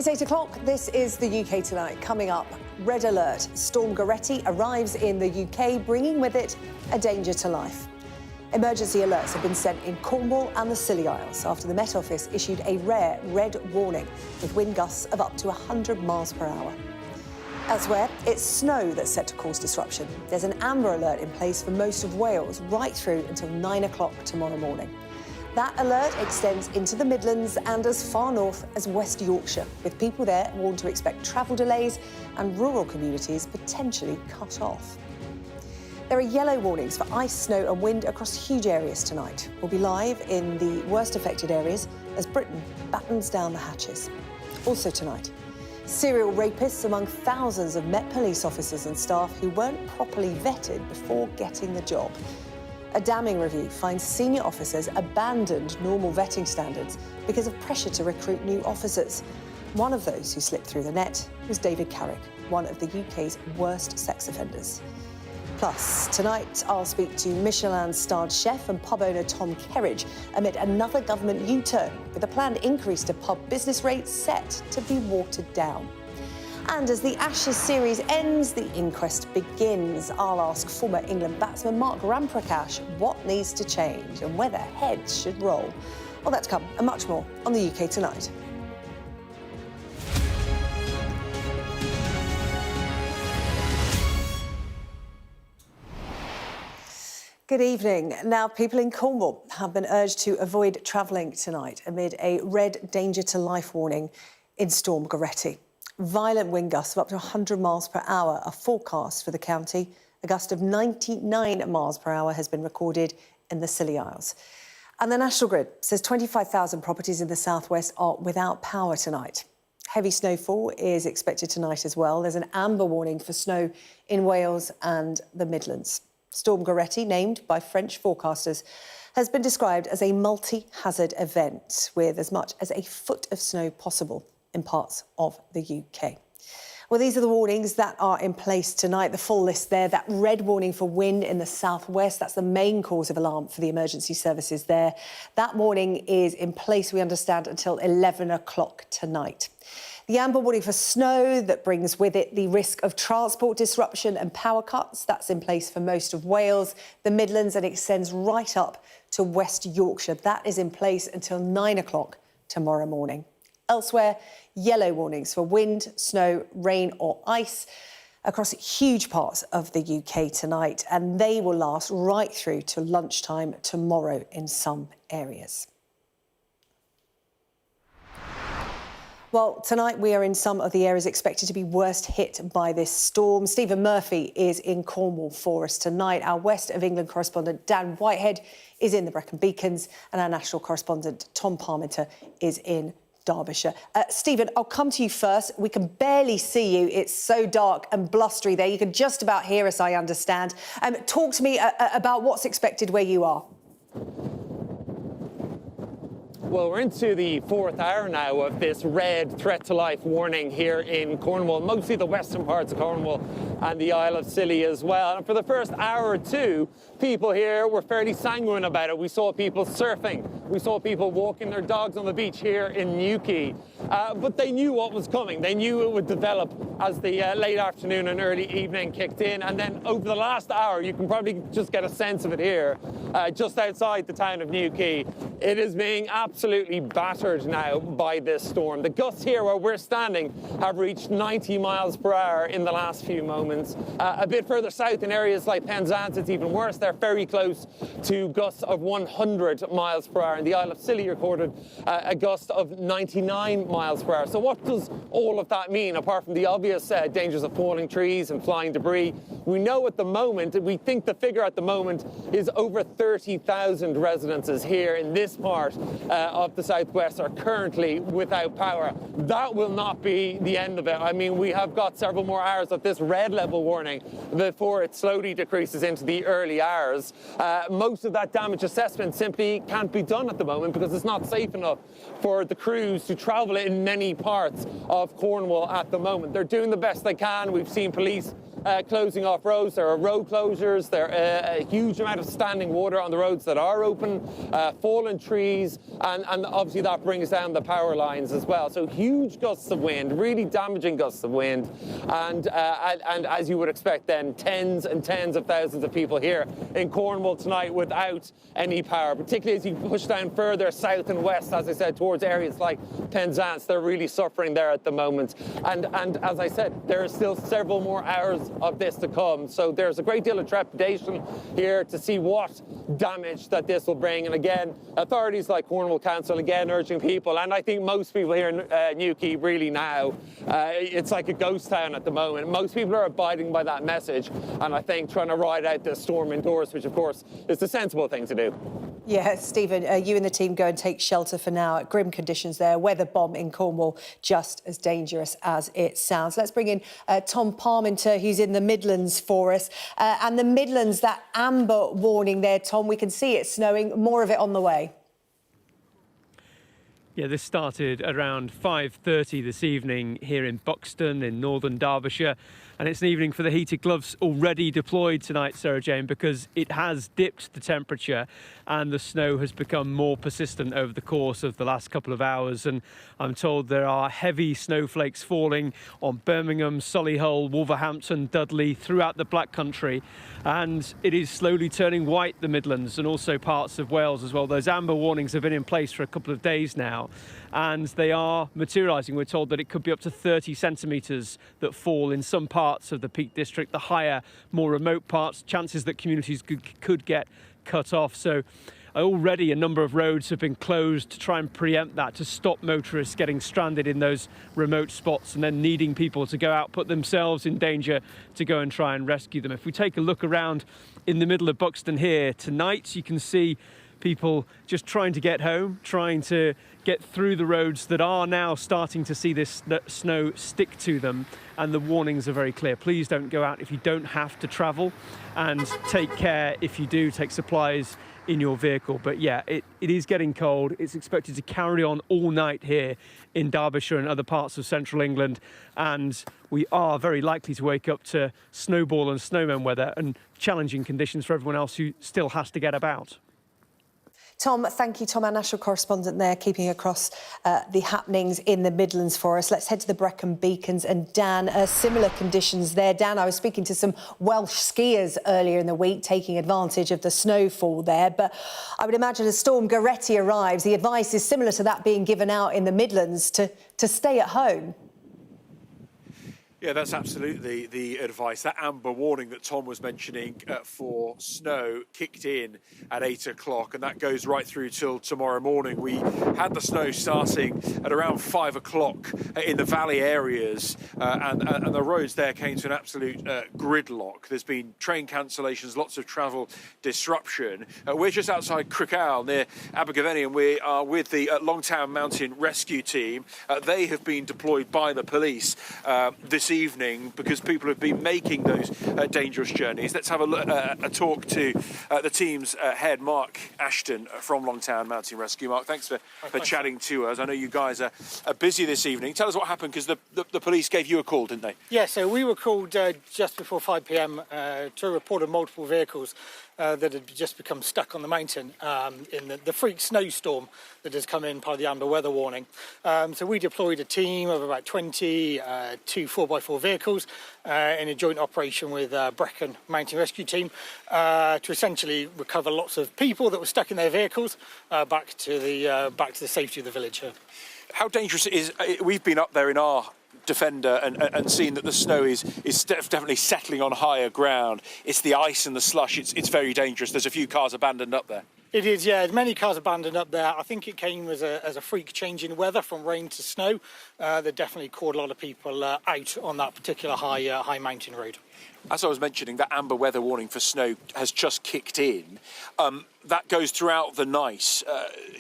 It's 8 o'clock. This is the UK Tonight. Coming up, red alert. Storm Goretti arrives in the UK, bringing with it a danger to life. Emergency alerts have been sent in Cornwall and the Scilly Isles after the Met Office issued a rare red warning with wind gusts of up to 100 miles per hour. Elsewhere, it's snow that's set to cause disruption. There's an amber alert in place for most of Wales right through until 9 o'clock tomorrow morning. That alert extends into the Midlands and as far north as West Yorkshire, with people there warned to expect travel delays and rural communities potentially cut off. There are yellow warnings for ice, snow and wind across huge areas tonight. We'll be live in the worst affected areas as Britain battens down the hatches. Also tonight, serial rapists among thousands of Met police officers and staff who weren't properly vetted before getting the job. A damning review finds senior officers abandoned normal vetting standards because of pressure to recruit new officers. One of those who slipped through the net was David Carrick, one of the UK's worst sex offenders. Plus, tonight I'll speak to Michelin-starred chef and pub owner Tom Kerridge amid another government U-turn with a planned increase to pub business rates set to be watered down. And as the Ashes series ends, the inquest begins. I'll ask former England batsman Mark Ramprakash what needs to change and whether heads should roll. Well, that's come and much more on the UK Tonight. Good evening. Now, people in Cornwall have been urged to avoid travelling tonight amid a red danger to life warning in Storm Gerretti. Violent wind gusts of up to 100 miles per hour are forecast for the county. A gust of 99 miles per hour has been recorded in the Scilly Isles. And the National Grid says 25,000 properties in the southwest are without power tonight. Heavy snowfall is expected tonight as well. There's an amber warning for snow in Wales and the Midlands. Storm Goretti, named by French forecasters, has been described as a multi-hazard event with as much as a foot of snow possible in parts of the UK. Well, these are the warnings that are in place tonight. The full list there, that red warning for wind in the southwest, that's the main cause of alarm for the emergency services there. That warning is in place, we understand, until 11 o'clock tonight. The amber warning for snow that brings with it the risk of transport disruption and power cuts. That's in place for most of Wales, the Midlands, and extends right up to West Yorkshire. That is in place until 9 o'clock tomorrow morning. Elsewhere, yellow warnings for wind, snow, rain or ice across huge parts of the UK tonight, and they will last right through to lunchtime tomorrow in some areas. Well, tonight we are in some of the areas expected to be worst hit by this storm. Stephen Murphy is in Cornwall for us tonight. Our West of England correspondent Dan Whitehead is in the Brecon Beacons, and our national correspondent Tom Parminter is in Derbyshire. Stephen, I'll come to you first. We can barely see you. It's so dark and blustery there. You can just about hear us, I understand. Talk to me about what's expected where you are. Well, we're into the fourth hour now of this red threat to life warning here in Cornwall, mostly the western parts of Cornwall and the Isle of Scilly as well. And for the first hour or two, people here were fairly sanguine about it. We saw people surfing. We saw people walking their dogs on the beach here in Newquay. But they knew what was coming. They knew it would develop as the late afternoon and early evening kicked in. And then over the last hour, you can probably just get a sense of it here, just outside the town of Newquay. It is being absolutely battered now by this storm. The gusts here where we're standing have reached 90 miles per hour in the last few moments. A bit further south in areas like Penzance, it's even worse. They're very close to gusts of 100 miles per hour. And the Isle of Scilly recorded a gust of 99 miles per hour. So what does all of that mean, apart from the obvious dangers of falling trees and flying debris? We know at the moment, we think the figure at the moment is over 30,000 residences here in this part of the southwest are currently without power. That will not be the end of it. I mean, we have got several more hours of this red level warning before it slowly decreases into the early hours. Most of that damage assessment simply can't be done at the moment because it's not safe enough for the crews to travel in many parts of Cornwall at the moment. They're doing the best they can. We've seen police closing off roads. There are road closures. There are a huge amount of standing water on the roads that are open, fallen trees, and obviously that brings down the power lines as well. So huge gusts of wind, really damaging gusts of wind, and as you would expect then, tens and tens of thousands of people here in Cornwall tonight without any power, particularly as you push down further south and west, as I said, towards areas like Penzance. They're really suffering there at the moment. And as I said, there are still several more hours of this to come. So there's a great deal of trepidation here to see what damage that this will bring. And again, authorities like Cornwall Council, again, urging people, and I think most people here in Newquay really now, it's like a ghost town at the moment. Most people are abiding by that message, and I think trying to ride out the storm indoors, which of course is the sensible thing to do. Yeah, Stephen, you and the team go and take shelter for now. Grim conditions there. Weather bomb in Cornwall, just as dangerous as it sounds. Let's bring in Tom Parmenter, who's in the Midlands for us. And the Midlands, that amber warning there, Tom, we can see it snowing. More of it on the way. Yeah, this started around 5:30 this evening here in Buxton in northern Derbyshire. And it's an evening for the heated gloves already deployed tonight, Sarah-Jane, because it has dipped the temperature and the snow has become more persistent over the course of the last couple of hours. And I'm told there are heavy snowflakes falling on Birmingham, Solihull, Wolverhampton, Dudley, throughout the Black Country. And it is slowly turning white, the Midlands, and also parts of Wales as well. Those amber warnings have been in place for a couple of days now, and they are materialising. We're told that it could be up to 30 centimetres that fall in some parts of the Peak District. The higher, more remote parts, chances that communities could get cut off. So already a number of roads have been closed to try and preempt that, to stop motorists getting stranded in those remote spots and then needing people to go out, put themselves in danger to go and try and rescue them. If we take a look around in the middle of Buxton here tonight, you can see people just trying to get home, trying to get through the roads that are now starting to see this snow stick to them, and the warnings are very clear. Please don't go out if you don't have to travel, and take care if you do. Take supplies in your vehicle. But yeah, it is getting cold. It's expected to carry on all night here in Derbyshire and other parts of central England, and we are very likely to wake up to snowball and snowmen weather and challenging conditions for everyone else who still has to get about. Tom, thank you. Tom, our national correspondent there, keeping across the happenings in the Midlands for us. Let's head to the Brecon Beacons and Dan, similar conditions there. Dan, I was speaking to some Welsh skiers earlier in the week, taking advantage of the snowfall there. But I would imagine as Storm Gerretti arrives, the advice is similar to that being given out in the Midlands to stay at home. Yeah, that's absolutely the advice. That amber warning that Tom was mentioning for snow kicked in at 8 o'clock, and that goes right through till tomorrow morning. We had the snow starting at around 5 o'clock in the valley areas, and the roads there came to an absolute gridlock. There's been train cancellations, lots of travel disruption. We're just outside Crickhowell near Abergavenny, and we are with the Longtown Mountain Rescue Team. They have been deployed by the police this evening because people have been making those dangerous journeys. Let's have a talk to the team's head, Mark Ashton from Longtown Mountain Rescue. Mark, thanks for chatting to us. I know you guys are busy this evening. Tell us what happened, because the police gave you a call, didn't they? Yeah, so we were called just before 5 p.m. To report of multiple vehicles that had just become stuck on the mountain in the freak snowstorm that has come in, part of the amber weather warning. So we deployed a team of about 20, 2 4x4 vehicles in a joint operation with Brecon Mountain Rescue Team to essentially recover lots of people that were stuck in their vehicles back to the safety of the village here. How dangerous it is? We've been up there in our Defender and seen that the snow is definitely settling on higher ground. It's the ice and the slush. It's very dangerous. There's a few cars abandoned up there. It is, yeah. Many cars abandoned up there. I think it came as a freak change in weather from rain to snow. That definitely caught a lot of people out on that particular high mountain road. As I was mentioning, that amber weather warning for snow has just kicked in. That goes throughout the night.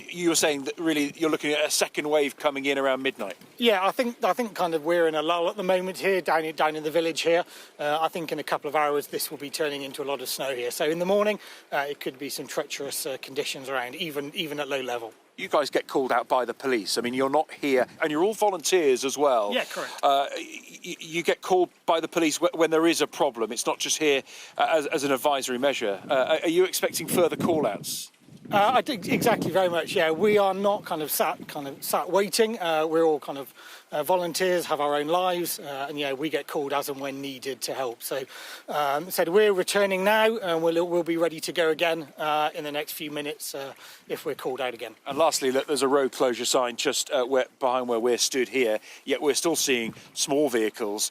You were saying that really you're looking at a second wave coming in around midnight. Yeah, I think kind of we're in a lull at the moment here, down in the village here. I think in a couple of hours this will be turning into a lot of snow here. So in the morning, it could be some treacherous conditions around, even at low level. You guys get called out by the police. I mean, you're not here, and you're all volunteers as well. Yeah, correct. you get called by the police when there is a problem. It's not just here as an advisory measure. Are you expecting further call-outs? I think exactly, very much. Yeah, we are not kind of sat waiting. We're all kind of volunteers, have our own lives, and yeah, we get called as and when needed to help. So, we're returning now, and we'll be ready to go again in the next few minutes if we're called out again. And lastly, look, there's a road closure sign just behind where we're stood here. Yet we're still seeing small vehicles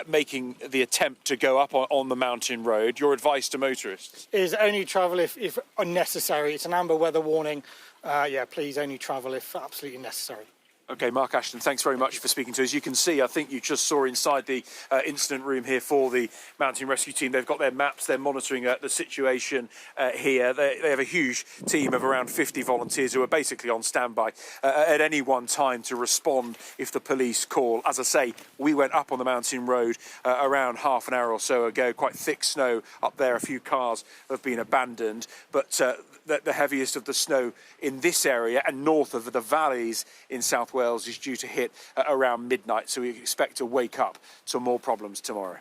making the attempt to go up on the mountain road. Your advice to motorists is only travel if unnecessary. It's an amber weather warning. Yeah, please only travel if absolutely necessary. OK, Mark Ashton, thanks very much for speaking to us. You can see, I think you just saw inside the incident room here for the mountain rescue team. They've got their maps, they're monitoring the situation here. They have a huge team of around 50 volunteers who are basically on standby at any one time to respond if the police call. As I say, we went up on the mountain road around half an hour or so ago. Quite thick snow up there. A few cars have been abandoned, but the heaviest of the snow in this area and north of the valleys in South Wales is due to hit around midnight, so we expect to wake up to more problems tomorrow.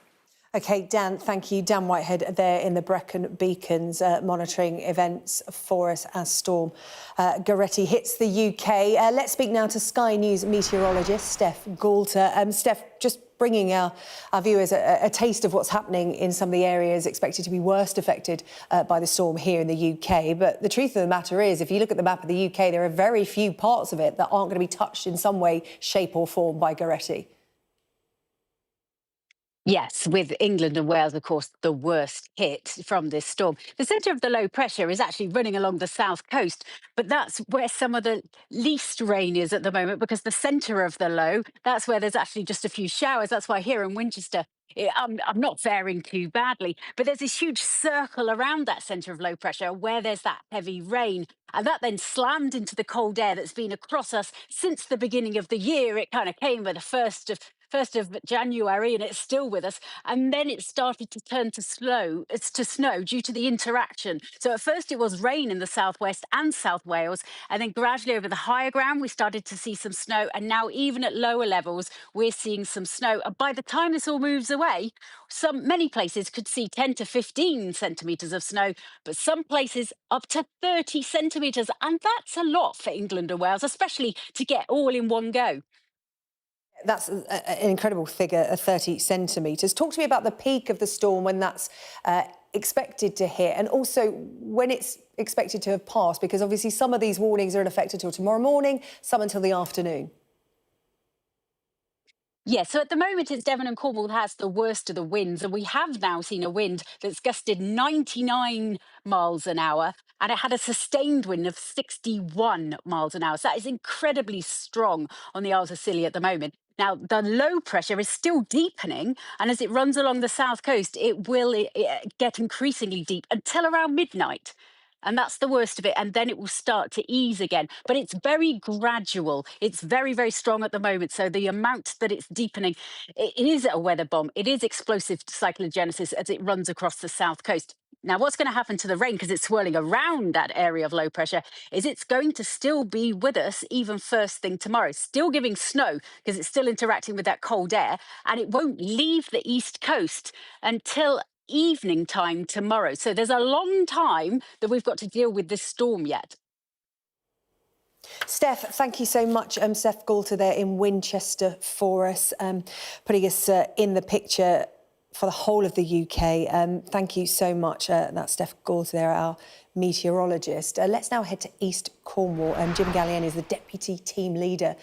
OK, Dan, thank you. Dan Whitehead there in the Brecon Beacons monitoring events for us as Storm Gerretti hits the UK. Let's speak now to Sky News meteorologist Steph Goulter. Steph, just bringing our viewers a taste of what's happening in some of the areas expected to be worst affected by the storm here in the UK. But the truth of the matter is, if you look at the map of the UK, there are very few parts of it that aren't going to be touched in some way, shape or form by Goretti. Yes, with England and Wales, of course, the worst hit from this storm. The centre of the low pressure is actually running along the south coast, but that's where some of the least rain is at the moment, because the centre of the low, that's where there's actually just a few showers. That's why here in Winchester, I'm not faring too badly, but there's this huge circle around that centre of low pressure where there's that heavy rain. And that then slammed into the cold air that's been across us since the beginning of the year. It kind of came with the 1st of January, and it's still with us. And then it started to turn to snow due to the interaction. So at first it was rain in the southwest and South Wales, and then gradually over the higher ground we started to see some snow. And now even at lower levels we're seeing some snow. And by the time this all moves away, many places could see 10 to 15 centimetres of snow, but some places up to 30 centimetres. And that's a lot for England and Wales, especially to get all in one go. That's an incredible figure, 30 centimetres. Talk to me about the peak of the storm, when that's expected to hit, and also when it's expected to have passed, because obviously some of these warnings are in effect until tomorrow morning, some until the afternoon. Yeah, so at the moment it's Devon and Cornwall that has the worst of the winds, and we have now seen a wind that's gusted 99 miles an hour, and it had a sustained wind of 61 miles an hour. So that is incredibly strong on the Isles of Scilly at the moment. Now, the low pressure is still deepening, and as it runs along the south coast, it will get increasingly deep until around midnight. And that's the worst of it. And then it will start to ease again. But it's very gradual. It's very, very strong at the moment. So the amount that it's deepening, it is a weather bomb. It is explosive cyclogenesis as it runs across the south coast. Now, what's going to happen to the rain, because it's swirling around that area of low pressure, is it's going to still be with us even first thing tomorrow, still giving snow because it's still interacting with that cold air, and it won't leave the east coast until evening time tomorrow. So there's a long time that we've got to deal with this storm yet. Steph, thank you so much. Steph Goulter there in Winchester for us, putting us in the picture for the whole of the UK. Thank you so much. That's Steph Goulter there, our meteorologist. Let's now head to East Cornwall. Jim Gallienne is the deputy team leader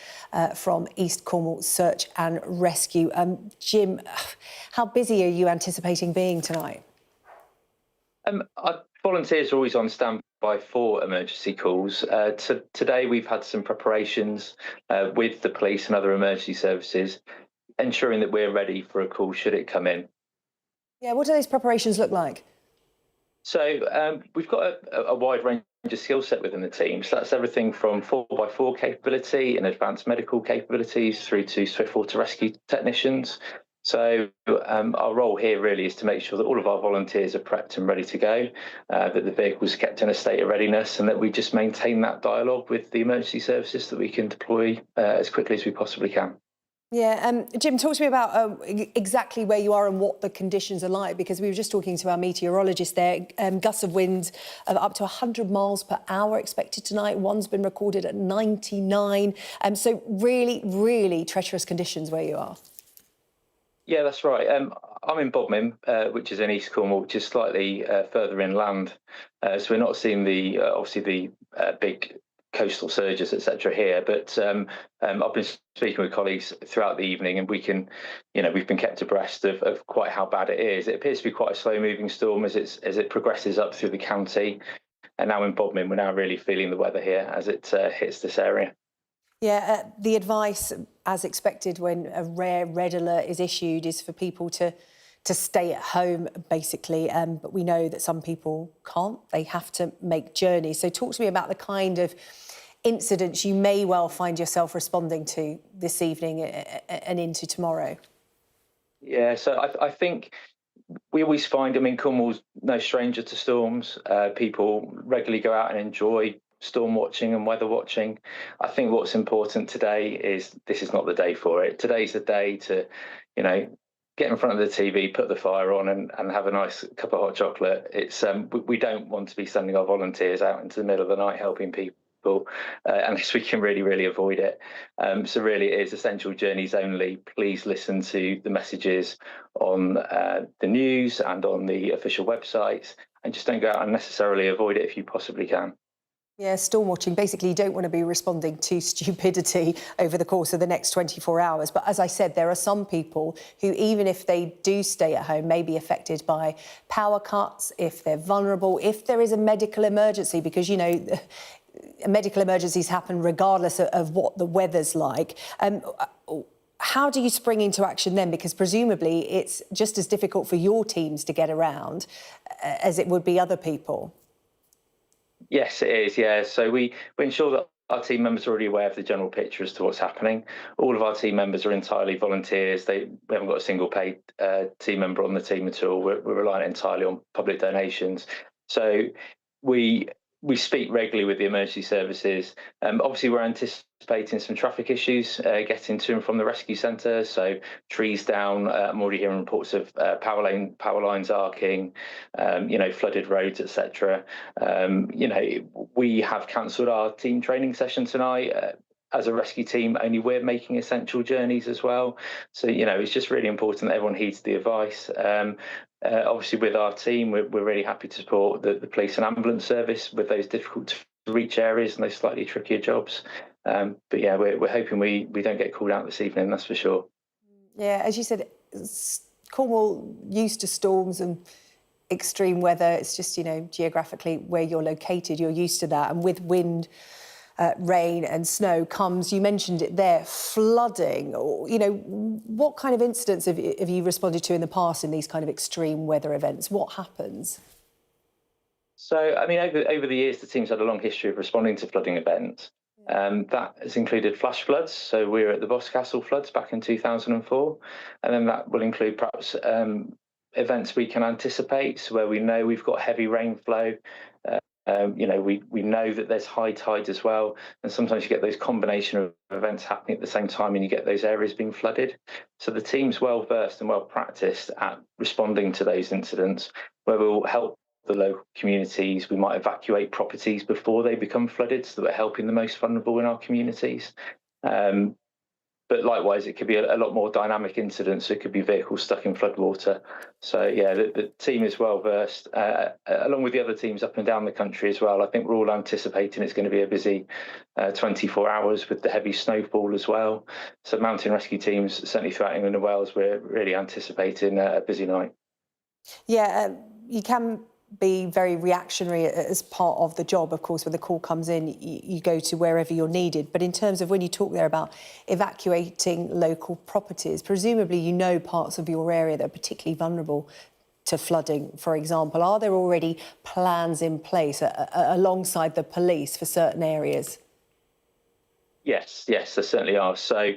from East Cornwall Search and Rescue. Jim, how busy are you anticipating being tonight? Our volunteers are always on standby for emergency calls. Today we've had some preparations with the police and other emergency services, ensuring that we're ready for a call should it come in. Yeah, what do those preparations look like? So we've got a wide range of skill set within the team. So that's everything from 4x4 capability and advanced medical capabilities through to swiftwater rescue technicians. So our role here really is to make sure that all of our volunteers are prepped and ready to go, that the vehicle's kept in a state of readiness, and that we just maintain that dialogue with the emergency services so that we can deploy as quickly as we possibly can. Yeah, Jim, talk to me about exactly where you are and what the conditions are like, because we were just talking to our meteorologist there. Gusts of winds of up to 100 miles per hour expected tonight. One's been recorded at 99. So really, really treacherous conditions where you are. Yeah, that's right. I'm in Bodmin, which is in East Cornwall, which is slightly further inland. So we're not seeing the obviously the big coastal surges, etc. here. But I've been speaking with colleagues throughout the evening, and we've been kept abreast of quite how bad it is. It appears to be quite a slow-moving storm as it progresses up through the county. And now in Bodmin, we're now really feeling the weather here as it hits this area. Yeah, the advice, as expected, when a rare red alert is issued, is for people to stay at home, basically. But we know that some people can't. They have to make journeys. So talk to me about the kind of incidents you may well find yourself responding to this evening and into tomorrow. Yeah, so I think we always find, I mean, Cornwall's no stranger to storms. People regularly go out and enjoy storm watching and weather watching. I think what's important today is this is not the day for it. Today's the day to, get in front of the TV, put the fire on and have a nice cup of hot chocolate. It's we don't want to be sending our volunteers out into the middle of the night helping people unless we can really, really avoid it. So really it is essential journeys only. Please listen to the messages on the news and on the official websites, and just don't go out unnecessarily. Avoid it if you possibly can. Yeah, storm watching. Basically, you don't want to be responding to stupidity over the course of the next 24 hours. But as I said, there are some people who, even if they do stay at home, may be affected by power cuts, if they're vulnerable, if there is a medical emergency, because, medical emergencies happen regardless of what the weather's like. How do you spring into action then? Because presumably it's just as difficult for your teams to get around as it would be other people. Yes, it is. Yeah. So we ensure that our team members are already aware of the general picture as to what's happening. All of our team members are entirely volunteers. We haven't got a single paid team member on the team at all. We're reliant entirely on public donations. So we speak regularly with the emergency services. Obviously, we're anticipating some traffic issues getting to and from the rescue centre. So trees down. I'm already hearing reports of power lines arcing, flooded roads, etc. We have cancelled our team training session tonight. As a rescue team, only we're making essential journeys as well. So, it's just really important that everyone heeds the advice. Obviously, with our team, we're really happy to support the police and ambulance service with those difficult to reach areas and those slightly trickier jobs. But yeah, we're hoping we don't get called out this evening, that's for sure. Yeah, as you said, Cornwall used to storms and extreme weather. It's just, geographically where you're located, you're used to that. And with wind, rain and snow comes, you mentioned it there, flooding. What kind of incidents have you responded to in the past in these kind of extreme weather events? What happens? So, I mean, over the years, the team's had a long history of responding to flooding events. That has included flash floods. So we were at the Boscastle floods back in 2004. And then that will include perhaps events we can anticipate, so where we know we've got heavy rainflow. We know that there's high tides as well, and sometimes you get those combination of events happening at the same time and you get those areas being flooded. So the team's well versed and well practiced at responding to those incidents, where we'll help the local communities. We might evacuate properties before they become flooded so that we're helping the most vulnerable in our communities. But likewise, it could be a lot more dynamic incidents. It could be vehicles stuck in floodwater. So, yeah, the team is well versed, along with the other teams up and down the country as well. I think we're all anticipating it's going to be a busy 24 hours with the heavy snowfall as well. So mountain rescue teams, certainly throughout England and Wales, we're really anticipating a busy night. Yeah, you can be very reactionary as part of the job. Of course, when the call comes in, you go to wherever you're needed. But in terms of when you talk there about evacuating local properties, presumably parts of your area that are particularly vulnerable to flooding, for example. Are there already plans in place alongside the police for certain areas? Yes, there certainly are. So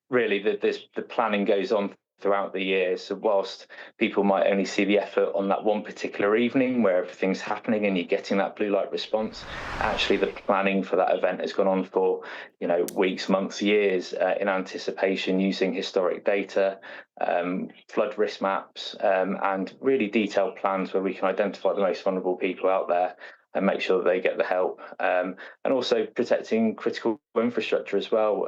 really, the planning goes on throughout the year. So whilst people might only see the effort on that one particular evening where everything's happening and you're getting that blue light response, actually the planning for that event has gone on for, you know, weeks, months, years in anticipation, using historic data, flood risk maps, and really detailed plans where we can identify the most vulnerable people out there and make sure that they get the help, and also protecting critical infrastructure as well.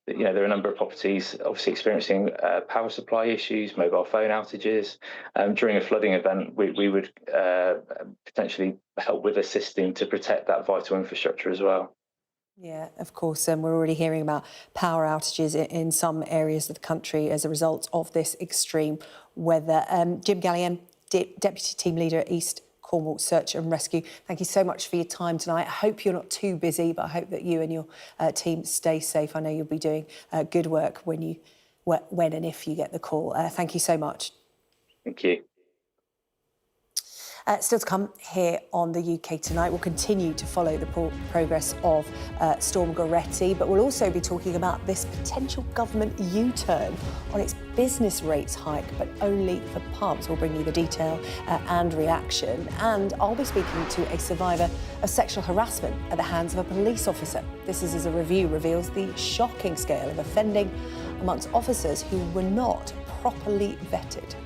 You know, there are a number of properties obviously experiencing power supply issues, mobile phone outages. During a flooding event, we would potentially help with assisting to protect that vital infrastructure as well. Yeah, of course. We're already hearing about power outages in some areas of the country as a result of this extreme weather. Jim Gallienne, Deputy Team Leader at East Cornwall Search and Rescue, thank you so much for your time tonight. I hope you're not too busy, but I hope that you and your team stay safe. I know you'll be doing good work when and if you get the call. Thank you so much. Thank you. Still to come here on the UK Tonight, we'll continue to follow the progress of Storm Goretti, but we'll also be talking about this potential government U-turn on its business rates hike, but only for pubs. We'll bring you the detail and reaction. And I'll be speaking to a survivor of sexual harassment at the hands of a police officer. This is as a review reveals the shocking scale of offending amongst officers who were not properly vetted.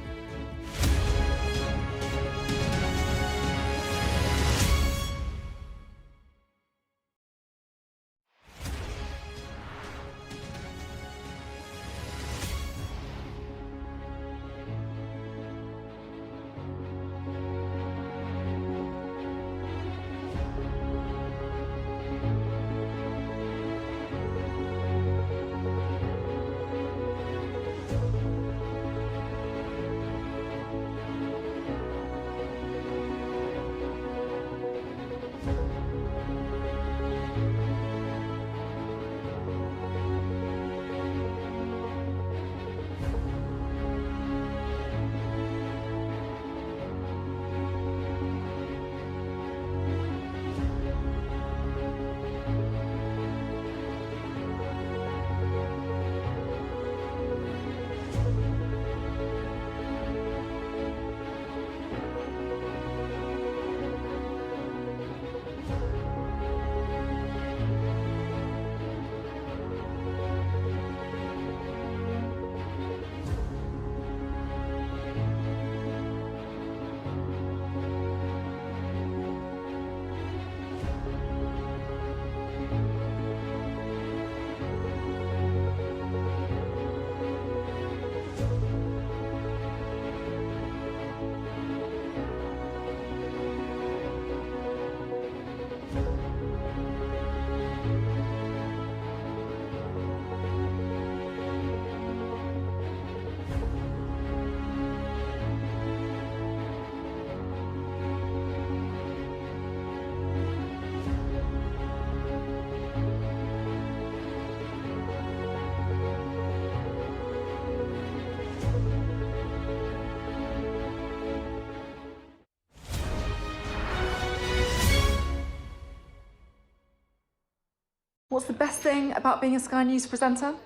What's the best thing about being a Sky News presenter?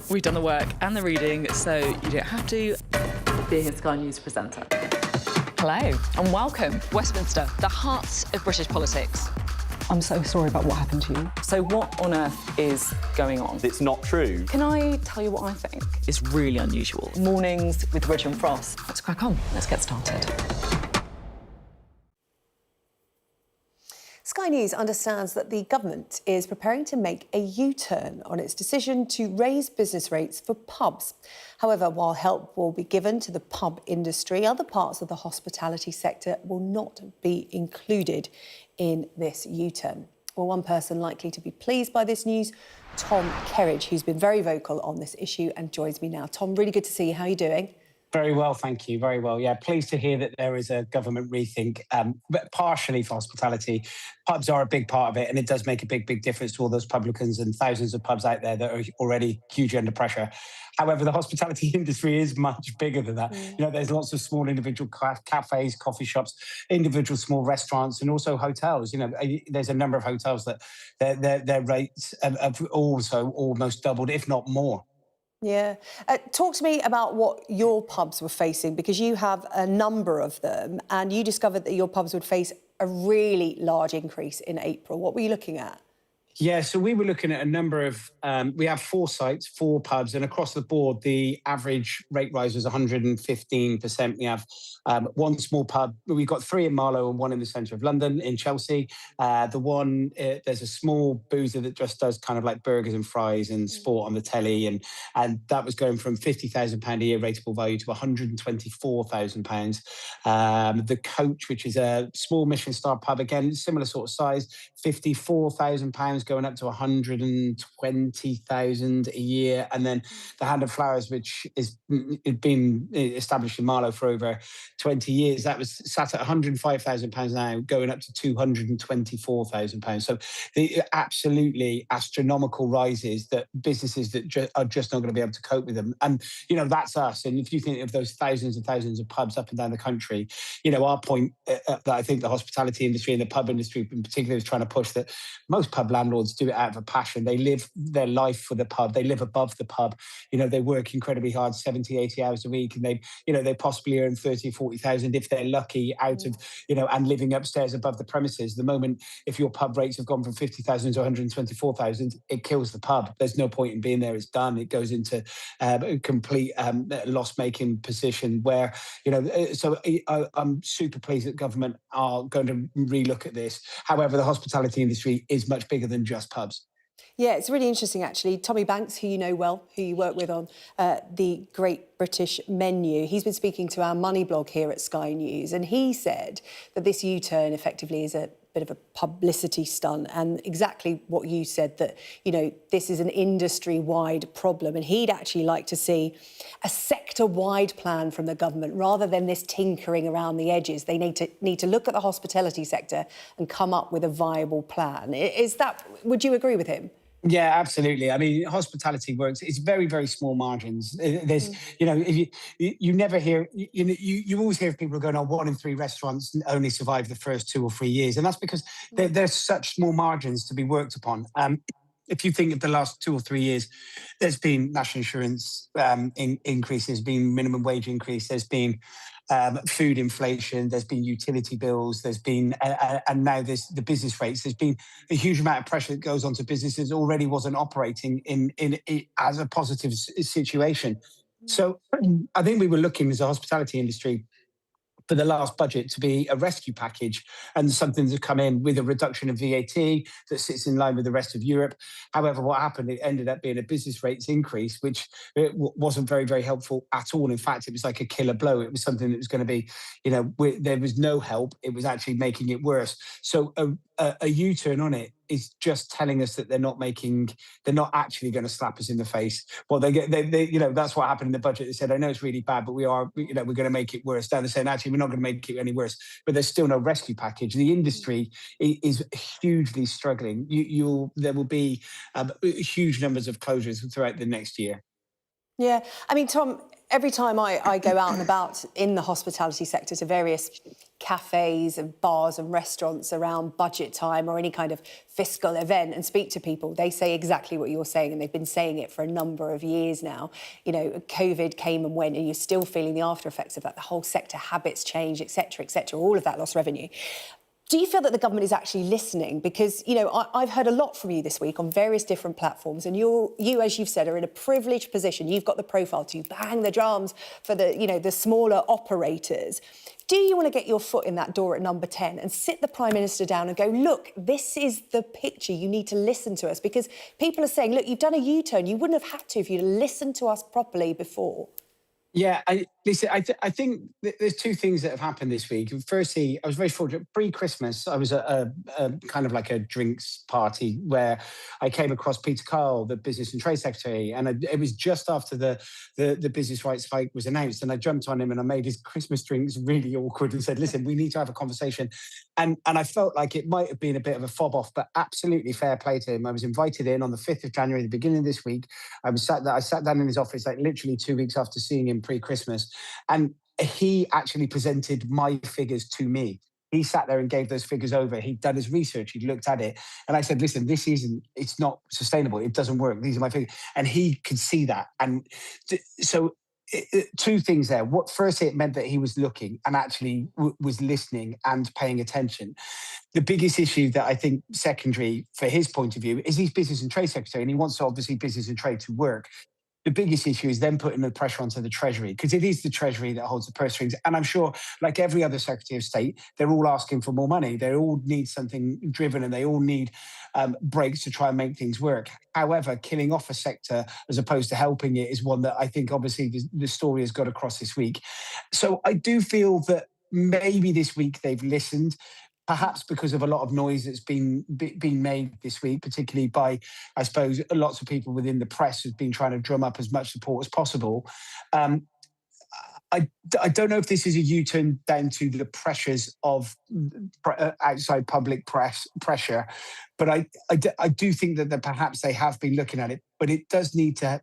We've done the work and the reading, so you don't have to. Being a Sky News presenter. Hello and welcome. Westminster, the heart of British politics. I'm so sorry about what happened to you. So what on earth is going on? It's not true. Can I tell you what I think is really unusual? Mornings with Richard and Frost. Let's crack on. Let's get started. Sky News understands that the government is preparing to make a U-turn on its decision to raise business rates for pubs. However, while help will be given to the pub industry, other parts of the hospitality sector will not be included in this U-turn. Well, one person likely to be pleased by this news, Tom Kerridge, who's been very vocal on this issue and joins me now. Tom, really good to see you. How are you doing? Very well, thank you. Very well. Yeah, pleased to hear that there is a government rethink, but partially for hospitality. Pubs are a big part of it, and it does make a big difference to all those publicans and thousands of pubs out there that are already hugely under pressure. However, the hospitality industry is much bigger than that. You know, there's lots of small individual cafes, coffee shops, individual small restaurants, and also hotels. You know, there's a number of hotels that their rates have also almost doubled, if not more. Yeah. Talk to me about what your pubs were facing, because you have a number of them and you discovered that your pubs would face a really large increase in April. What were you looking at? Yeah, so we were looking at a number of, we have 4 sites, 4 pubs, and across the board, the average rate rise was 115%. We have 1 small pub. We've got 3 in Marlow and 1 in the centre of London, in Chelsea. There's a small boozer that just does kind of like burgers and fries and sport on the telly, and that was going from £50,000 a year rateable value to £124,000. The Coach, which is a small Michelin star pub, again, similar sort of size, £54,000 going up to 120,000 a year. And then the Hand of Flowers, which is been established in Marlow for over 20 years, that was sat at £105,000 now, going up to £224,000. So the absolutely astronomical rises that businesses that are just not going to be able to cope with them. And, you know, that's us. And if you think of those thousands and thousands of pubs up and down the country, you know, our point that I think the hospitality industry and the pub industry in particular is trying to push, that most pub landlords do it out of a passion. They live their life for the pub. They live above the pub. You know, they work incredibly hard, 70, 80 hours a week, and they possibly earn 30, 40,000 if they're lucky out of, you know, and living upstairs above the premises. The moment, if your pub rates have gone from 50,000 to 124,000, it kills the pub. There's no point in being there. It's done. It goes into a complete loss-making position where, you know, so I'm super pleased that government are going to relook at this. However, the hospitality industry is much bigger than just pubs. Yeah, it's really interesting, actually. Tommy Banks, who you know well, who you work with on the Great British Menu, he's been speaking to our Money blog here at Sky News, and he said that this U-turn effectively is a bit of a publicity stunt, and exactly what you said, that, you know, this is an industry-wide problem, and he'd actually like to see a sector-wide plan from the government rather than this tinkering around the edges. They need to look at the hospitality sector and come up with a viable plan. Would you agree with him? Yeah, absolutely. I mean, hospitality works. It's very, very small margins. There's, you know, if you never hear, you always hear of people going, oh, 1 in 3 restaurants only survive the first 2 or 3 years. And that's because there's such small margins to be worked upon. If you think of the last 2 or 3 years, there's been national insurance increase, there's been minimum wage increase, there's been food inflation, there's been utility bills, there's been, and now there's the business rates. There's been a huge amount of pressure that goes on to businesses already wasn't operating in as a positive situation. So I think we were looking as a hospitality industry for the last budget to be a rescue package and something to come in with a reduction of VAT that sits in line with the rest of Europe. However, what happened, it ended up being a business rates increase, which wasn't very, very helpful at all. In fact, it was like a killer blow. It was something that was going to be, you know, there was no help. It was actually making it worse. So a U-turn on it is just telling us that they're not actually going to slap us in the face. Well, they you know, that's what happened in the budget. They said, I know it's really bad, but we're going to make it worse. Now they're saying, actually, we're not going to make it any worse, but there's still no rescue package. The industry is hugely struggling. There will be huge numbers of closures throughout the next year. Yeah, I mean, Tom, every time I go out and about in the hospitality sector to various cafes and bars and restaurants around budget time or any kind of fiscal event and speak to people, they say exactly what you're saying, and they've been saying it for a number of years now. You know, COVID came and went, and you're still feeling the after effects of that. The whole sector habits change, etc., all of that lost revenue. Do you feel that the government is actually listening? Because, you know, I've heard a lot from you this week on various different platforms, and you, as you've said, are in a privileged position. You've got the profile to bang the drums for the, you know, the smaller operators. Do you want to get your foot in that door at number 10 and sit the Prime Minister down and go, look, this is the picture, you need to listen to us? Because people are saying, look, you've done a U-turn. You wouldn't have had to if you'd listened to us properly before. Yeah, listen, I think there's two things that have happened this week. Firstly, I was very fortunate. Pre-Christmas, I was at a kind of like a drinks party where I came across Peter Carl, the Business and Trade Secretary, and it was just after the business rights spike was announced, and I jumped on him and I made his Christmas drinks really awkward and said, "Listen, we need to have a conversation." And I felt like it might have been a bit of a fob off, but absolutely fair play to him. I was invited in on the 5th of January, the beginning of this week. I sat down in his office like literally 2 weeks after seeing him pre-Christmas, and he actually presented my figures to me. He sat there and gave those figures over. He'd done his research. He'd looked at it. And I said, listen, it's not sustainable. It doesn't work. These are my figures. And he could see that. And so two things there. Firstly, it meant that he was looking and actually was listening and paying attention. The biggest issue that I think secondary for his point of view is he's business and trade secretary, and he wants obviously business and trade to work. The biggest issue is then putting the pressure onto the Treasury, because it is the Treasury that holds the purse strings. And I'm sure, like every other Secretary of State, they're all asking for more money. They all need something driven, and they all need breaks to try and make things work. However, killing off a sector as opposed to helping it is one that I think obviously the story has got across this week. So I do feel that maybe this week they've listened, perhaps because of a lot of noise that's been made this week, particularly by, I suppose, lots of people within the press who've been trying to drum up as much support as possible. I don't know if this is a U-turn down to the pressures of outside public pressure, but I do think that perhaps they have been looking at it, but it does need a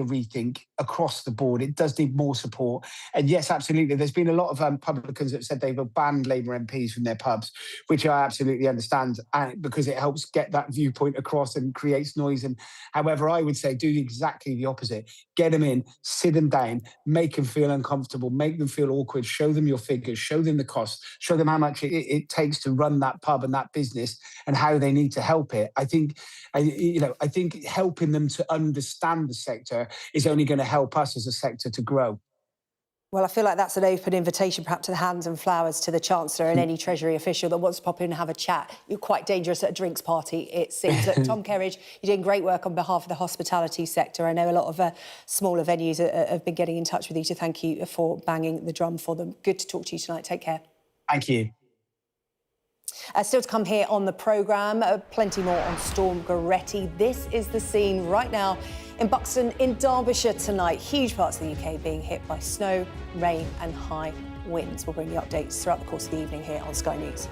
rethink across the board. It does need more support. And yes, absolutely. There's been a lot of publicans that said they will ban Labour MPs from their pubs, which I absolutely understand, because it helps get that viewpoint across and creates noise. And however, I would say do exactly the opposite. Get them in, sit them down, make them feel uncomfortable, make them feel awkward, show them your figures, show them the costs, show them how much it takes to run that pub and that business and how they need to help it. I think helping them to understand the sector is only going to help us as a sector to grow. Well, I feel like that's an open invitation, perhaps, to the hands and flowers to the Chancellor and any Treasury official that wants to pop in and have a chat. You're quite dangerous at a drinks party, it seems. Tom Kerridge, you're doing great work on behalf of the hospitality sector. I know a lot of smaller venues have been getting in touch with you to thank you for banging the drum for them. Good to talk to you tonight. Take care. Thank you. Still to come here on the programme, plenty more on Storm Goretti. This is the scene right now in Buxton in Derbyshire tonight. Huge parts of the UK being hit by snow, rain and high winds. We'll bring you updates throughout the course of the evening here on Sky News.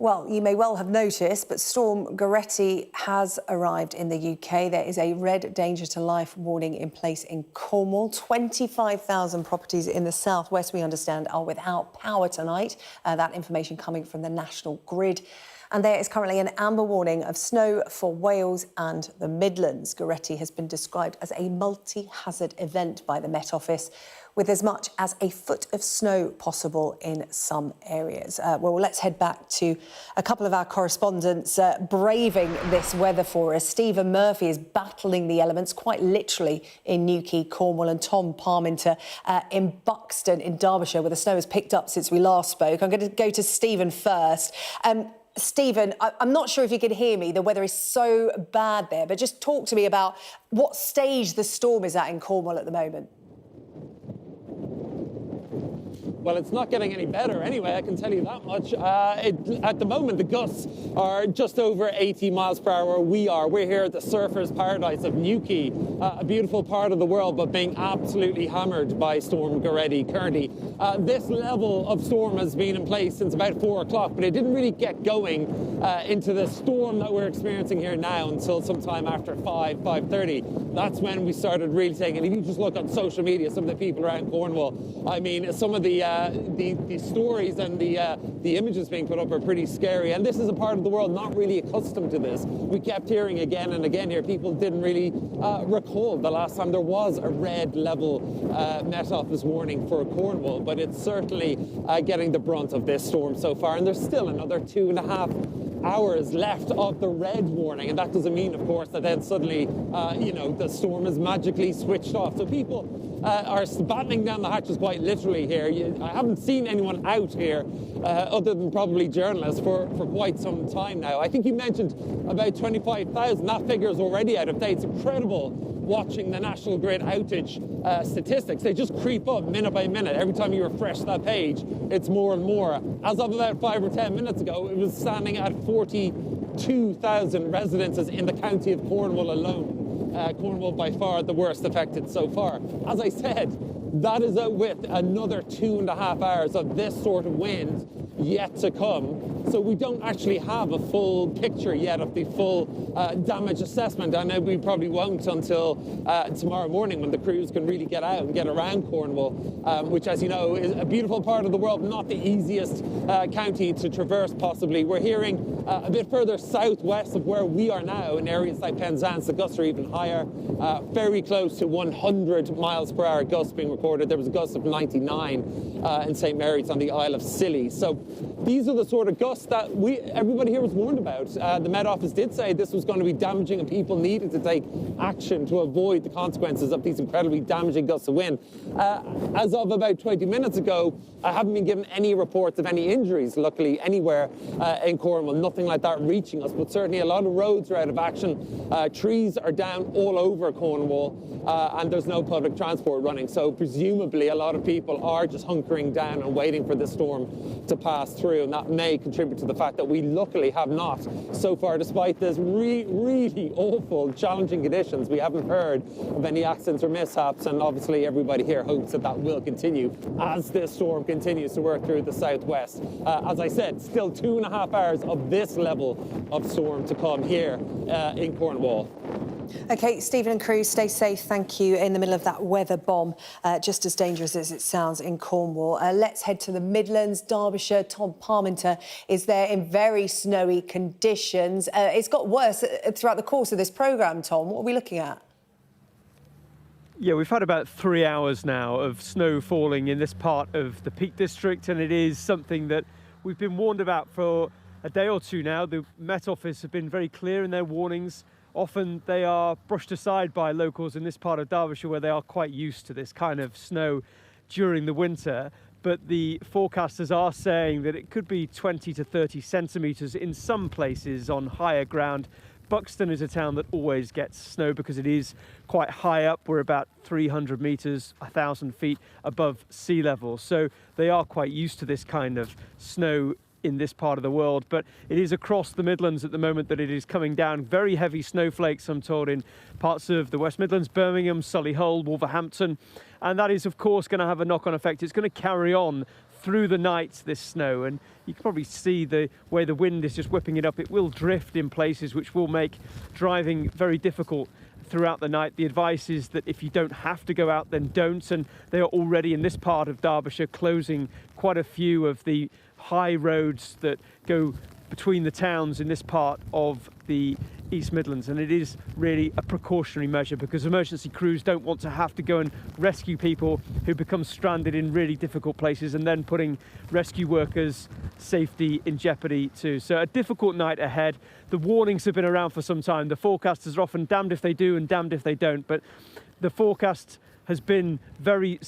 Well, you may well have noticed, but Storm Gerretti has arrived in the UK. There is a red danger to life warning in place in Cornwall. 25,000 properties in the southwest, we understand, are without power tonight. That information coming from the National Grid. And there is currently an amber warning of snow for Wales and the Midlands. Goretti has been described as a multi-hazard event by the Met Office, with as much as a foot of snow possible in some areas. Well, let's head back to a couple of our correspondents braving this weather for us. Stephen Murphy is battling the elements, quite literally, in Newquay, Cornwall, and Tom Parminter in Buxton in Derbyshire, where the snow has picked up since we last spoke. I'm going to go to Stephen first. Stephen, I'm not sure if you can hear me. The weather is so bad there, but just talk to me about what stage the storm is at in Cornwall at the moment. Well, it's not getting any better anyway, I can tell you that much. At the moment, the gusts are just over 80 miles per hour. We're here at the surfer's paradise of Newquay, a beautiful part of the world, but being absolutely hammered by Storm Goretti currently. This level of storm has been in place since about 4 o'clock, but it didn't really get going into the storm that we're experiencing here now until sometime after 5:30. That's when we started really taking it. If you just look on social media, some of the people around Cornwall, I mean, some of the stories and the images being put up are pretty scary. And this is a part of the world not really accustomed to this. We kept hearing again and again here, people didn't really recall the last time there was a red level Met Office warning for Cornwall, but it's certainly getting the brunt of this storm so far. And there's still another 2.5 hours left of the red warning, and that doesn't mean, of course, that then suddenly, the storm is magically switched off. So people are battening down the hatches quite literally here. I haven't seen anyone out here other than probably journalists for quite some time now. I think you mentioned about 25,000. That figure is already out of date. It's incredible watching the National Grid outage statistics. They just creep up minute by minute. Every time you refresh that page, it's more and more. As of about 5 or 10 minutes ago, it was standing at 42,000 residences in the county of Cornwall alone. Cornwall by far the worst affected so far. As I said, that is with another 2.5 hours of this sort of wind yet to come. So we don't actually have a full picture yet of the full damage assessment. I know we probably won't until tomorrow morning when the crews can really get out and get around Cornwall, which, as you know, is a beautiful part of the world, not the easiest county to traverse possibly. We're hearing a bit further southwest of where we are now in areas like Penzance, the gusts are even higher, very close to 100 miles per hour gusts being recorded. There was a gust of 99 in St. Mary's on the Isle of Scilly. So these are the sort of gusts that everybody here was warned about. The Met Office did say this was going to be damaging and people needed to take action to avoid the consequences of these incredibly damaging gusts of wind. As of about 20 minutes ago, I haven't been given any reports of any injuries, luckily, anywhere in Cornwall. Nothing like that reaching us, but certainly a lot of roads are out of action. Trees are down all over Cornwall, and there's no public transport running. So presumably a lot of people are just hunkering down and waiting for this storm to pass through, and that may contribute to the fact that we luckily have not so far, despite this really awful, challenging conditions. We haven't heard of any accidents or mishaps, and obviously everybody here hopes that that will continue as this storm continues to work through the southwest. As I said, still 2.5 hours of this level of storm to come here in Cornwall. OK, Stephen and crew, stay safe, thank you, in the middle of that weather bomb, just as dangerous as it sounds in Cornwall. Let's head to the Midlands, Derbyshire. Tom Parminter is there in very snowy conditions. It's got worse throughout the course of this programme, Tom. What are we looking at? Yeah, we've had about 3 hours now of snow falling in this part of the Peak District, and it is something that we've been warned about for a day or two now. The Met Office have been very clear in their warnings. Often they are brushed aside by locals in this part of Derbyshire, where they are quite used to this kind of snow during the winter. But the forecasters are saying that it could be 20 to 30 centimetres in some places on higher ground. Buxton is a town that always gets snow because it is quite high up. We're about 300 metres, 1,000 feet above sea level. So they are quite used to this kind of snow in this part of the world, but it is across the Midlands at the moment that it is coming down. Very heavy snowflakes, I'm told, in parts of the West Midlands, Birmingham, Solihull, Wolverhampton, and that is, of course, going to have a knock-on effect. It's going to carry on through the night, this snow, and you can probably see the way the wind is just whipping it up. It will drift in places, which will make driving very difficult throughout the night. The advice is that if you don't have to go out, then don't, and they are already in this part of Derbyshire closing quite a few of the high roads that go between the towns in this part of the East Midlands, and it is really a precautionary measure because emergency crews don't want to have to go and rescue people who become stranded in really difficult places and then putting rescue workers' safety in jeopardy too. So a difficult night ahead. The warnings have been around for some time. The forecasters are often damned if they do and damned if they don't, but the forecast has been very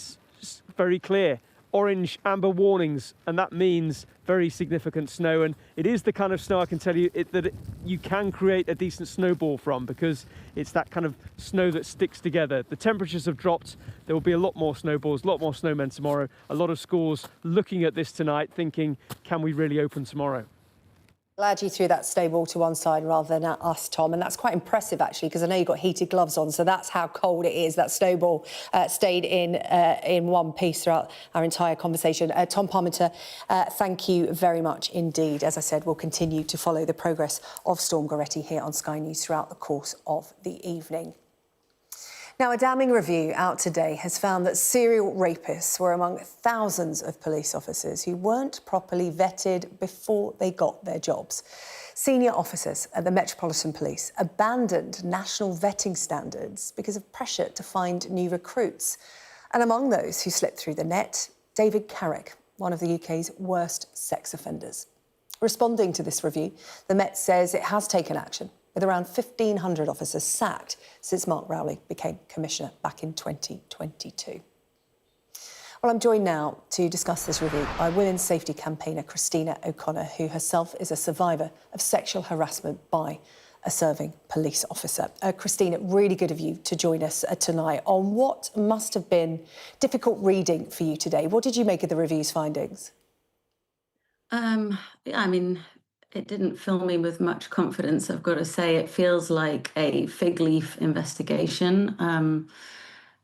clear. Orange, amber warnings, and that means very significant snow, and it is the kind of snow I can tell you that you can create a decent snowball from because it's that kind of snow that sticks together. The temperatures have dropped. There will be a lot more snowballs, a lot more snowmen tomorrow. A lot of schools looking at this tonight thinking, can we really open tomorrow? Glad you threw that snowball to one side rather than at us, Tom, and that's quite impressive actually because I know you've got heated gloves on, so that's how cold it is. That snowball stayed in one piece throughout our entire conversation. Tom Parmenter, thank you very much indeed. As I said, we'll continue to follow the progress of Storm Goretti here on Sky News throughout the course of the evening. Now, a damning review out today has found that serial rapists were among thousands of police officers who weren't properly vetted before they got their jobs. Senior officers at the Metropolitan Police abandoned national vetting standards because of pressure to find new recruits. And among those who slipped through the net, David Carrick, one of the UK's worst sex offenders. Responding to this review, the Met says it has taken action, with around 1,500 officers sacked since Mark Rowley became Commissioner back in 2022. Well, I'm joined now to discuss this review by women's safety campaigner Christina O'Connor, who herself is a survivor of sexual harassment by a serving police officer. Christina, really good of you to join us tonight on what must have been difficult reading for you today. What did you make of the review's findings? I mean, it didn't fill me with much confidence, I've got to say. It feels like a fig leaf investigation.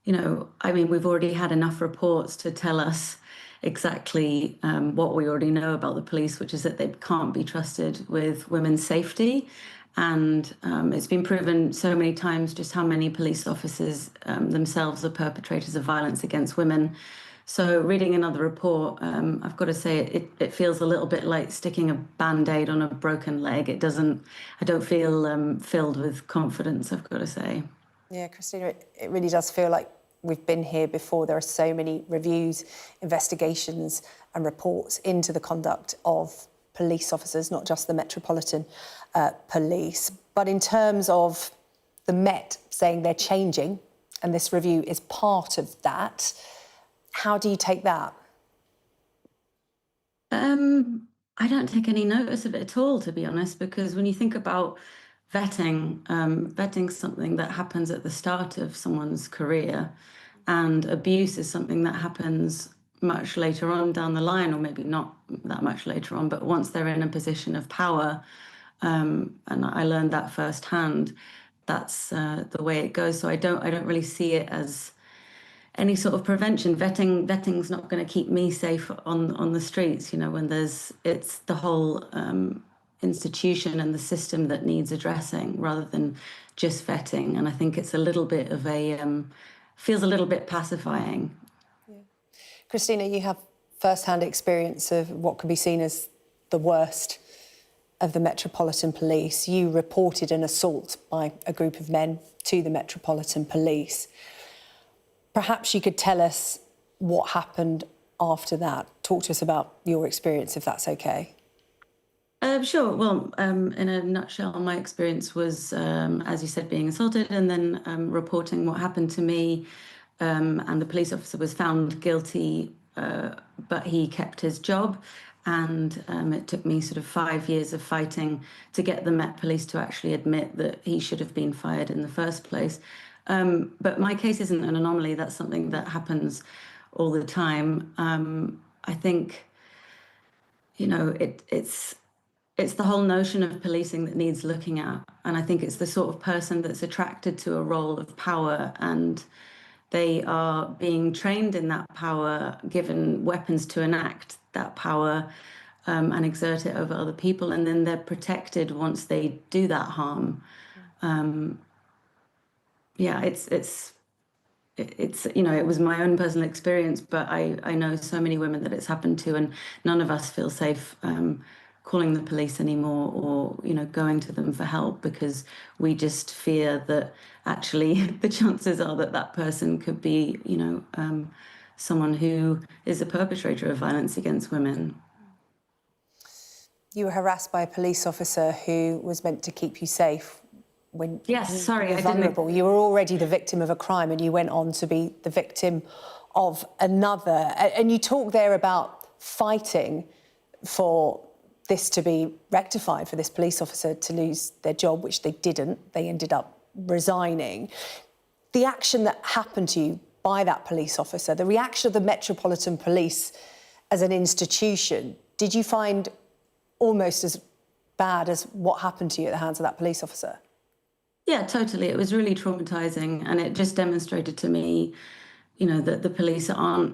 You know, I mean, we've already had enough reports to tell us exactly what we already know about the police, which is that they can't be trusted with women's safety. And it's been proven so many times just how many police officers themselves are perpetrators of violence against women. So reading another report, I've got to say it feels a little bit like sticking a Band-Aid on a broken leg. I don't feel filled with confidence, I've got to say. Yeah, Christina, it really does feel like we've been here before. There are so many reviews, investigations and reports into the conduct of police officers, not just the Metropolitan Police. But in terms of the Met saying they're changing, and this review is part of that, how do you take that? I don't take any notice of it at all, to be honest, because when you think about vetting, vetting's something that happens at the start of someone's career, and abuse is something that happens much later on down the line, or maybe not that much later on, but once they're in a position of power, and I learned that firsthand, that's the way it goes. So I don't really see it as any sort of prevention. Vetting's not going to keep me safe on the streets, you know, when it's the whole institution and the system that needs addressing rather than just vetting. And I think it's a little bit of feels a little bit pacifying. Yeah. Christina, you have first-hand experience of what could be seen as the worst of the Metropolitan Police. You reported an assault by a group of men to the Metropolitan Police. Perhaps you could tell us what happened after that. Talk to us about your experience, if that's okay. Sure. Well, in a nutshell, my experience was, as you said, being assaulted and then reporting what happened to me. And the police officer was found guilty, but he kept his job. And it took me sort of 5 years of fighting to get the Met Police to actually admit that he should have been fired in the first place. But my case isn't an anomaly. That's something that happens all the time. I think, you know, it's the whole notion of policing that needs looking at. And I think it's the sort of person that's attracted to a role of power and They are being trained in that power, given weapons to enact that power and exert it over other people, and then they're protected once they do that harm. Yeah, it's you know, it was my own personal experience, but I know so many women that it's happened to, and none of us feel safe calling the police anymore, or, you know, going to them for help, because we just fear that actually the chances are that that person could be, you know, someone who is a perpetrator of violence against women. You were harassed by a police officer who was meant to keep you safe when yes, sorry, you were vulnerable. You were already the victim of a crime, and you went on to be the victim of another. And you talk there about fighting for this to be rectified, for this police officer to lose their job, which they didn't. They ended up resigning. The action that happened to you by that police officer, the reaction of the Metropolitan Police as an institution, did you find almost as bad as what happened to you at the hands of that police officer? Yeah, totally. It was really traumatizing, and it just demonstrated to me, you know, that the police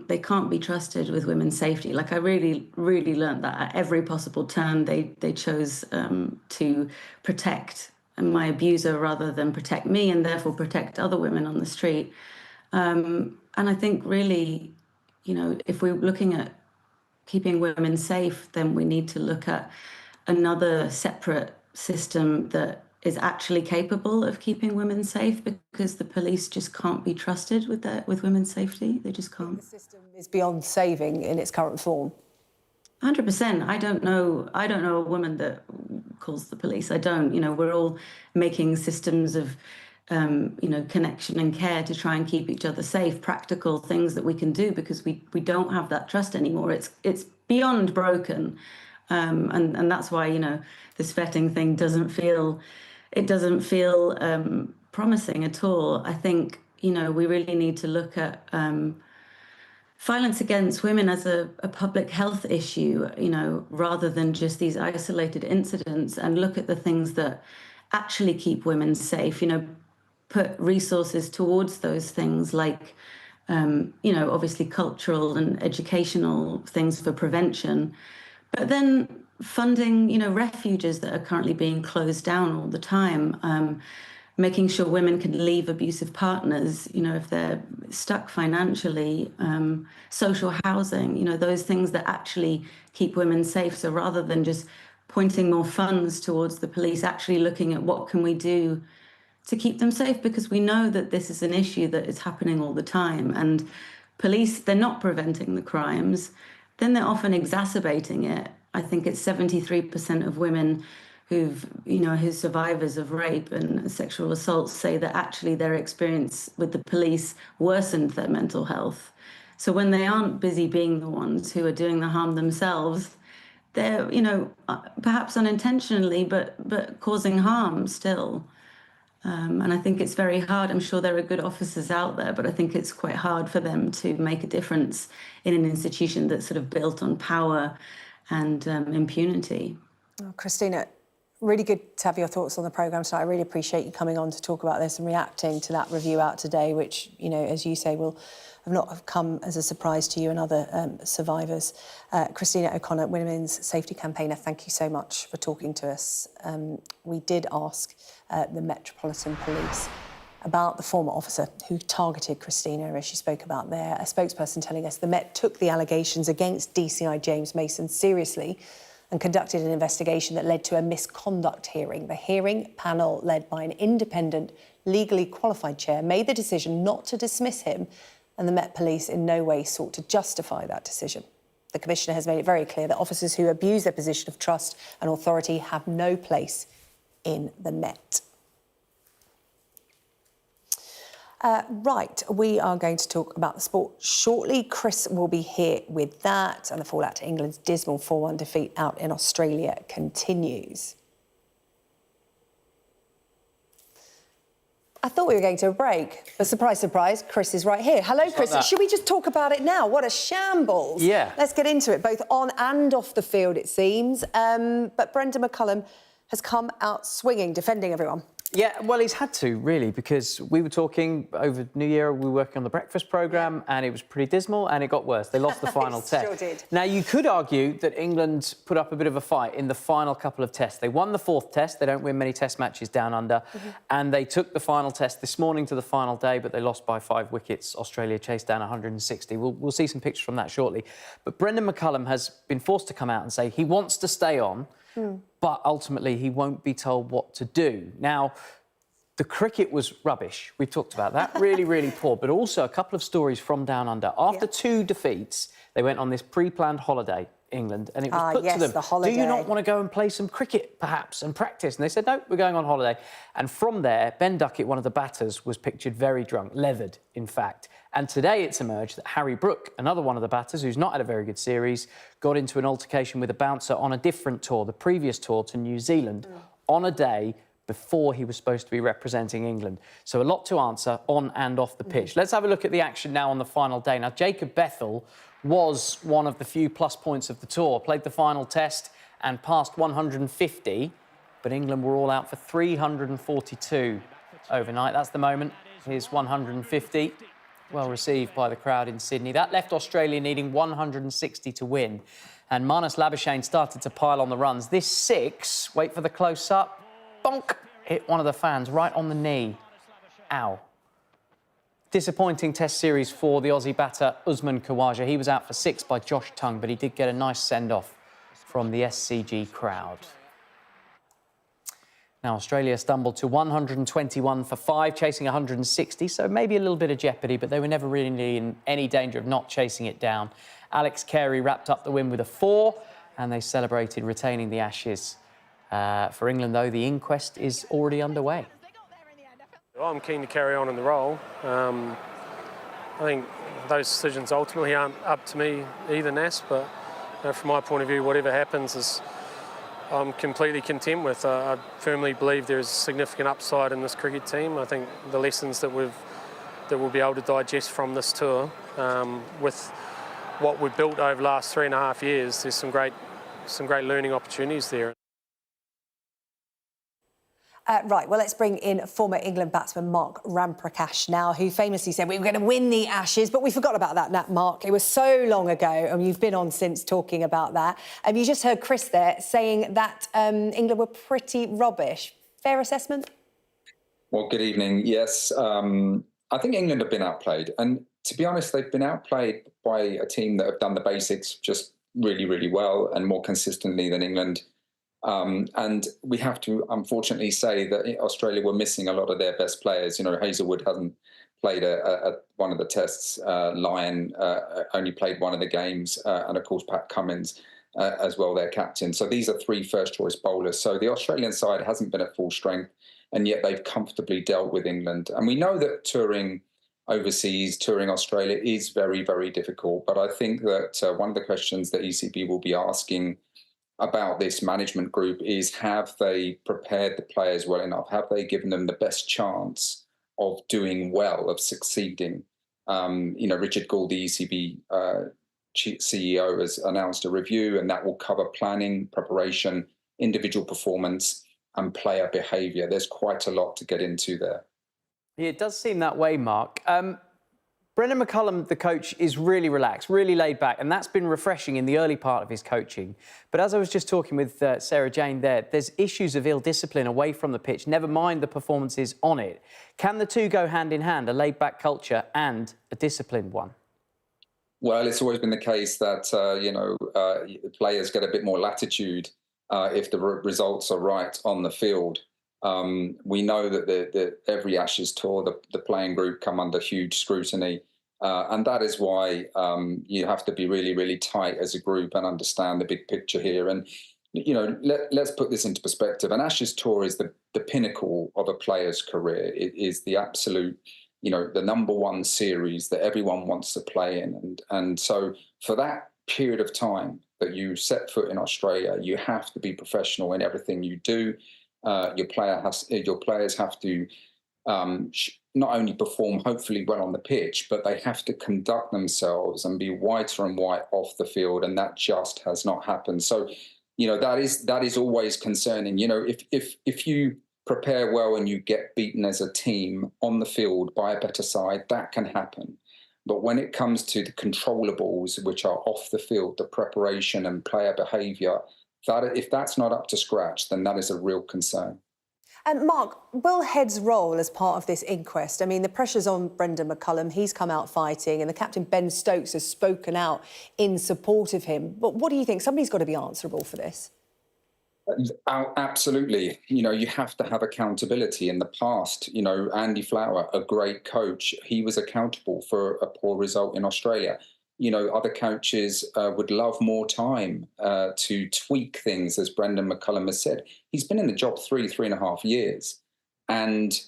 they can't be trusted with women's safety. Like, I really, really learned that at every possible turn. They chose to protect my abuser rather than protect me, and therefore protect other women on the street. And I think really, you know, if we're looking at keeping women safe, then we need to look at another separate system that is actually capable of keeping women safe, because the police just can't be trusted with women's safety. They just can't. The system is beyond saving in its current form. 100%. I don't know a woman that calls the police. I don't. You know, we're all making systems of you know, connection and care to try and keep each other safe, practical things that we can do, because we don't have that trust anymore. It's beyond broken, and that's why, you know, this vetting thing doesn't feel promising at all. I think, you know, we really need to look at violence against women as a public health issue, you know, rather than just these isolated incidents, and look at the things that actually keep women safe, you know, put resources towards those things, like, you know, obviously cultural and educational things for prevention, but then funding, you know, refuges that are currently being closed down all the time, making sure women can leave abusive partners, you know, if they're stuck financially, social housing, you know, those things that actually keep women safe. So rather than just pointing more funds towards the police, actually looking at what can we do to keep them safe, because we know that this is an issue that is happening all the time, and police, they're not preventing the crimes, then they're often exacerbating it. I think it's 73% of women who's survivors of rape and sexual assault say that actually their experience with the police worsened their mental health. So when they aren't busy being the ones who are doing the harm themselves, they're, you know, perhaps unintentionally, but causing harm still. And I think it's very hard. I'm sure there are good officers out there, but I think it's quite hard for them to make a difference in an institution that's sort of built on power and impunity. Oh, Christina, really good to have your thoughts on the programme tonight. I really appreciate you coming on to talk about this and reacting to that review out today, which, you know, as you say, will not have come as a surprise to you and other survivors. Christina O'Connor, Women's Safety Campaigner, thank you so much for talking to us. We did ask the Metropolitan Police about the former officer who targeted Christina, as she spoke about there. A spokesperson telling us the Met took the allegations against DCI James Mason seriously and conducted an investigation that led to a misconduct hearing. The hearing panel, led by an independent, legally qualified chair, made the decision not to dismiss him, and the Met Police in no way sought to justify that decision. The Commissioner has made it very clear that officers who abuse their position of trust and authority have no place in the Met. Right, we are going to talk about the sport shortly. Chris will be here with that, and the fallout to England's dismal 4-1 defeat out in Australia continues. I thought we were going to a break, but surprise, surprise, Chris is right here. Hello, Chris. Should we just talk about it now? What a shambles. Yeah. Let's get into it, both on and off the field, it seems. But Brenda McCullum has come out swinging, defending everyone. Yeah, well, he's had to, really, because we were talking over New Year, we were working on the breakfast programme, and it was pretty dismal, and it got worse. They lost the final test. Sure did. Now, you could argue that England put up a bit of a fight in the final couple of tests. They won the 4th test. They don't win many test matches down under. And they took the final test this morning to the final day, but they lost by 5 wickets. Australia chased down 160. We'll see some pictures from that shortly. But Brendan McCullum has been forced to come out and say he wants to stay on, but ultimately he won't be told what to do. Now, the cricket was rubbish. We've talked about that. Really, really poor. But also a couple of stories from down under. After 2 defeats, they went on this pre-planned holiday, England, and it was put to them, do you not want to go and play some cricket, perhaps, and practice? And they said, no, we're going on holiday. And from there, Ben Duckett, one of the batters, was pictured very drunk, leathered, in fact. And today it's emerged that Harry Brook, another one of the batters, who's not had a very good series, got into an altercation with a bouncer on a different tour, the previous tour to New Zealand, on a day before he was supposed to be representing England. So a lot to answer on and off the pitch. Let's have a look at the action now on the final day. Now, Jacob Bethel was one of the few plus points of the tour, played the final test and passed 150, but England were all out for 342 overnight. That's the moment. Here's 150. Well received by the crowd in Sydney. That left Australia needing 160 to win. And Marnus Labuschagne started to pile on the runs. This 6, wait for the close-up, bonk, hit one of the fans right on the knee. Ow. Disappointing test series for the Aussie batter Usman Khawaja. He was out for 6 by Josh Tongue, but he did get a nice send-off from the SCG crowd. Now, Australia stumbled to 121 for 5, chasing 160, so maybe a little bit of jeopardy, but they were never really in any danger of not chasing it down. Alex Carey wrapped up the win with a 4, and they celebrated retaining the Ashes. For England, though, the inquest is already underway. I'm keen to carry on in the role. I think those decisions ultimately aren't up to me either, Nas, but from my point of view, whatever happens I'm completely content with. I firmly believe there is significant upside in this cricket team. I think the lessons that we'll be able to digest from this tour, with what we've built over the last 3.5 years, there's some great learning opportunities there. Right, well, let's bring in former England batsman Mark Ramprakash now, who famously said we were going to win the Ashes, but we forgot about that, Mark. It was so long ago, and you've been on since talking about that. You just heard Chris there saying that England were pretty rubbish. Fair assessment? Well, good evening. Yes, I think England have been outplayed. And to be honest, they've been outplayed by a team that have done the basics just really, really well and more consistently than England. And we have to, unfortunately, say that Australia were missing a lot of their best players. You know, Hazelwood hasn't played one of the tests. Lyon only played one of the games. And, of course, Pat Cummins as well, their captain. So these are 3 first-choice bowlers. So the Australian side hasn't been at full strength, and yet they've comfortably dealt with England. And we know that touring overseas, touring Australia is very, very difficult. But I think that one of the questions that ECB will be asking about this management group is, have they prepared the players well enough? Have they given them the best chance of doing well, of succeeding? You know, Richard Gould, the ECB CEO, has announced a review, and that will cover planning, preparation, individual performance and player behaviour. There's quite a lot to get into there. Yeah, it does seem that way, Mark. Brendan McCullum, the coach, is really relaxed, really laid back, and that's been refreshing in the early part of his coaching. But as I was just talking with Sarah-Jane there, there's issues of ill discipline away from the pitch, never mind the performances on it. Can the two go hand in hand, a laid-back culture and a disciplined one? Well, it's always been the case that, players get a bit more latitude if the results are right on the field. We know that every Ashes tour, the playing group come under huge scrutiny. And that is why you have to be really, really tight as a group and understand the big picture here. And, you know, let's put this into perspective. An Ashes tour is the pinnacle of a player's career. It is the absolute, you know, the #1 series that everyone wants to play in. And so for that period of time that you set foot in Australia, you have to be professional in everything you do. Your players have to not only perform hopefully well on the pitch, but they have to conduct themselves and be whiter and white off the field, and that just has not happened. So, you know, that is always concerning. You know, if you prepare well and you get beaten as a team on the field by a better side, that can happen. But when it comes to the controllables, which are off the field, the preparation and player behaviour, that if that's not up to scratch, then that is a real concern. And Mark, Will Head's role as part of this inquest, I mean, the pressure's on Brendan McCullum, he's come out fighting, and the captain, Ben Stokes, has spoken out in support of him. But what do you think? Somebody's got to be answerable for this. Absolutely. You know, you have to have accountability. In the past, you know, Andy Flower, a great coach, he was accountable for a poor result in Australia. You know, other coaches would love more time to tweak things, as Brendan McCullum has said. He's been in the job 3.5 years. And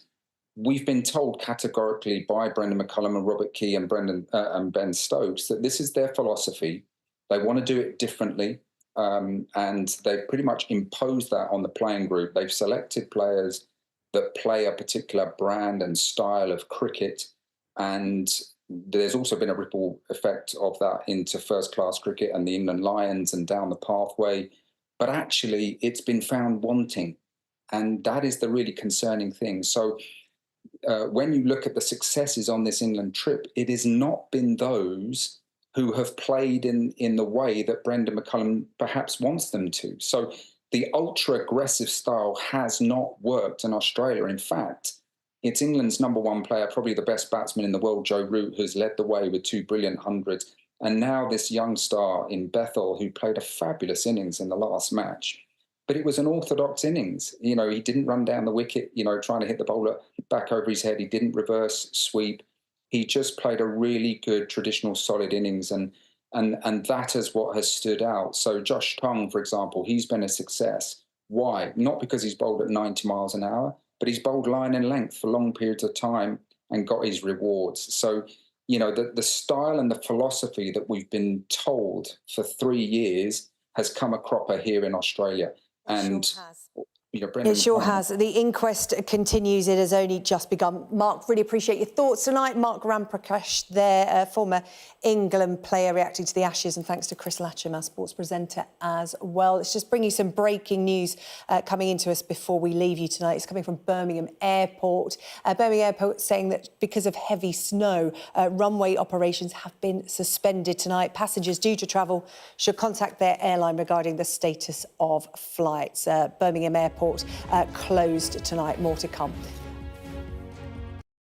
we've been told categorically by Brendan McCullum and Robert Key and Ben Stokes that this is their philosophy. They want to do it differently. And they've pretty much imposed that on the playing group. They've selected players that play a particular brand and style of cricket. And there's also been a ripple effect of that into first-class cricket and the England Lions and down the pathway. But actually, it's been found wanting. And that is the really concerning thing. So when you look at the successes on this England trip, it has not been those who have played in the way that Brendan McCullum perhaps wants them to. So the ultra-aggressive style has not worked in Australia. In fact, it's England's #1 player, probably the best batsman in the world, Joe Root, who's led the way with 2 brilliant hundreds. And now this young star in Bethel, who played a fabulous innings in the last match. But it was an orthodox innings. You know, he didn't run down the wicket, you know, trying to hit the bowler back over his head. He didn't reverse sweep. He just played a really good, traditional, solid innings. And that is what has stood out. So Josh Tongue, for example, he's been a success. Why? Not because he's bowled at 90 miles an hour, but he's bowled line and length for long periods of time and got his rewards. So, you know, the style and the philosophy that we've been told for 3 years has come a cropper here in Australia. And sure has. It sure has. The inquest continues. It has only just begun. Mark, really appreciate your thoughts tonight. Mark Ramprakash, their former England player, reacting to the Ashes, and thanks to Chris Latcham, our sports presenter, as well. Let's just bring you some breaking news coming into us before we leave you tonight. It's coming from Birmingham Airport. Birmingham Airport saying that because of heavy snow, runway operations have been suspended tonight. Passengers due to travel should contact their airline regarding the status of flights. Birmingham Airport closed tonight. More to come.